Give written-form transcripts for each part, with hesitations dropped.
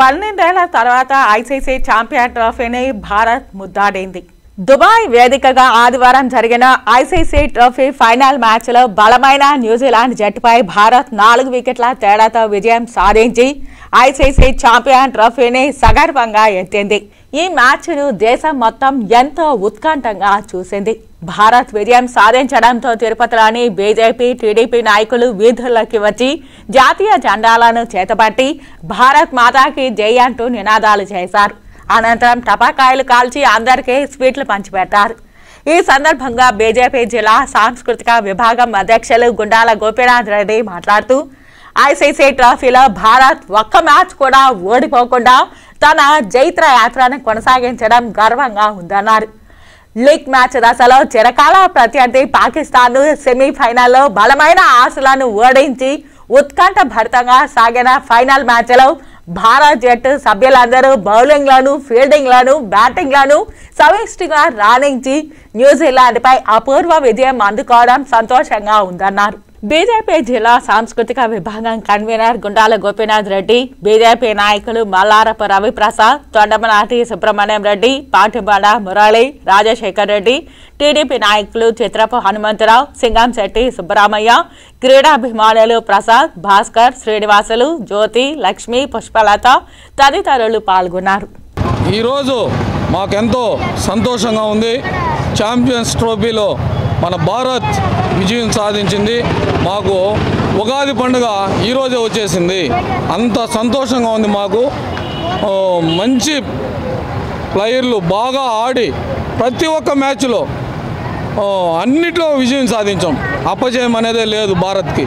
12 ఏళ్ల తర్వాత ICC champion ట్రోఫీని Bharat ముద్దాడింది. Dubai వేదికగా ఆదివారం జరిగిన ఐసీసీ ట్రోఫీ ఫైనల్ మ్యాచ్లో బలమైన న్యూజిలాండ్ జట్టుపై భారత్ 4 వికెట్ల తేడాతో విజయం సాధించి ఐసీసీ ఛాంపియన్ ట్రోఫీని సగర్వంగా ఎత్తింది. ఈ మ్యాచ్ను దేశం మొత్తం ఎంతో ఉత్కంఠంగా చూసింది. భారత్ విజయం సాధించడంతో తిరుపతిలోని బీజేపీ, టీడీపీ నాయకులు వీధుల్లోకి వచ్చి జాతీయ జెండాలను చేతబట్టి భారత్ మాతాకి జై అంటూ నినాదాలు చేశారు. అనంతరం టపాకాయలు కాల్చి అందరికీ స్వీట్లు పంచిపెట్టారు. ఈ సందర్భంగా బీజేపీ జిల్లా సాంస్కృతిక విభాగం అధ్యక్షులు గుండాల గోపీనాథ్ రెడ్డి మాట్లాడుతూ ఐసీసీ ట్రోఫీలో భారత్ ఒక్క మ్యాచ్ కూడా ఓడిపోకుండా తన జైత్ర యాత్రను కొనసాగించడం గర్వంగా ఉందన్నారు. లీగ్ మ్యాచ్ దశలో చిరకాల ప్రత్యర్థి పాకిస్తాన్ సెమీఫైనల్లో బలమైన ఆశలను ఓడించి ఉత్కంఠ భరితంగా సాగిన ఫైనల్ మ్యాచ్లో భారత్ జట్టు సభ్యులందరూ బౌలింగ్లను, ఫీల్డింగ్లను, బ్యాటింగ్లను సమిష్టిగా రాణించి న్యూజిలాండ్పై అపూర్వ విజయం అందుకోవడం సంతోషంగా ఉందన్నారు. బీజేపీ జిల్లా సాంస్కృతిక విభాగం కన్వీనర్ గుండాల గోపీనాథ్ రెడ్డి, బీజేపీ నాయకులు మల్లారపు రవిప్రసాద్, తొండమనాటి సుబ్రహ్మణ్యం రెడ్డి, పాటిబండ మురళి, రాజశేఖర్ రెడ్డి, టీడీపీ నాయకులు చిత్రపు హనుమంతరావు, సింగంశెట్టి సుబ్బరామయ్య, క్రీడాభిమానులు ప్రసాద్, భాస్కర్, శ్రీనివాసులు, జ్యోతి, లక్ష్మి, పుష్పలత తదితరులు పాల్గొన్నారు. ఈరోజు మాకెంతో సంతోషంగా ఉంది. ఛాంపియన్స్ ట్రోఫీలో మన భారత్ విజయం సాధించింది. మాకు ఉగాది పండుగ ఈరోజే వచ్చేసింది. అంత సంతోషంగా ఉంది మాకు. మంచి ప్లేయర్లు బాగా ఆడి ప్రతి ఒక్క మ్యాచ్లో అన్నిట్లో విజయం సాధించాం. అపజయం అనేదే లేదు భారత్కి.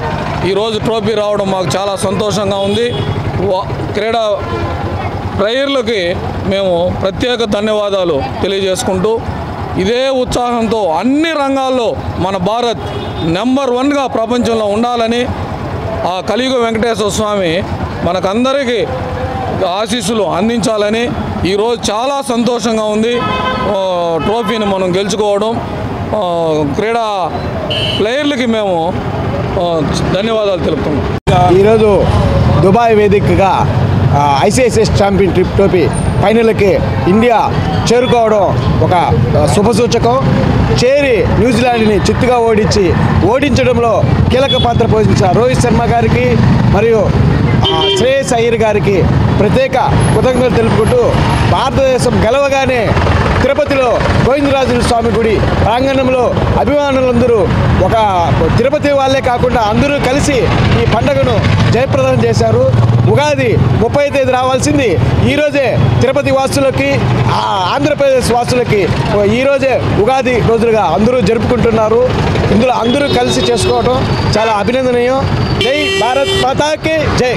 ఈరోజు ట్రోఫీ రావడం మాకు చాలా సంతోషంగా ఉంది. క్రీడా ప్లేయర్లకి మేము ప్రత్యేక ధన్యవాదాలు తెలియజేసుకుంటూ ఇదే ఉత్సాహంతో అన్ని రంగాల్లో మన భారత్ నెంబర్ 1గా ప్రపంచంలో ఉండాలని ఆ కలియుగ వెంకటేశ్వర స్వామి మనకందరికీ ఆశీస్సులు అందించాలని ఈరోజు చాలా సంతోషంగా ఉంది. ట్రోఫీని మనం గెలుచుకోవడం క్రీడా ప్లేయర్లకి మేము ధన్యవాదాలు తెలుపుతున్నాం. ఈరోజు దుబాయ్ వేదికగా ఐసీసీ ఛాంపియన్ ట్రోఫీ ఫైనల్కి ఇండియా చేరుకోవడం ఒక శుభసూచకం. చేరి న్యూజిలాండ్ని చిత్తుగా ఓడించడంలో కీలక పాత్ర పోషించిన రోహిత్ శర్మ గారికి మరియు శ్రేయస్ అయ్యర్ గారికి ప్రత్యేక కృతజ్ఞతలు తెలుపుకుంటూ భారతదేశం గెలవగానే తిరుపతిలో గోవిందరాజుల స్వామి గుడి ప్రాంగణంలో అభిమానులందరూ ఒక తిరుపతి వాళ్ళే కాకుండా అందరూ కలిసి ఈ పండుగను జయప్రదం చేశారు. ఉగాది 30వ తేదీ రావాల్సింది ఈరోజే తిరుపతి వాసులకి, ఆంధ్రప్రదేశ్ వాసులకి ఈరోజే ఉగాది రోజులుగా అందరూ జరుపుకుంటున్నారు. ఇందులో అందరూ కలిసి చేసుకోవడం చాలా అభినందనీయం. జై భారత్ మాతాకి జై.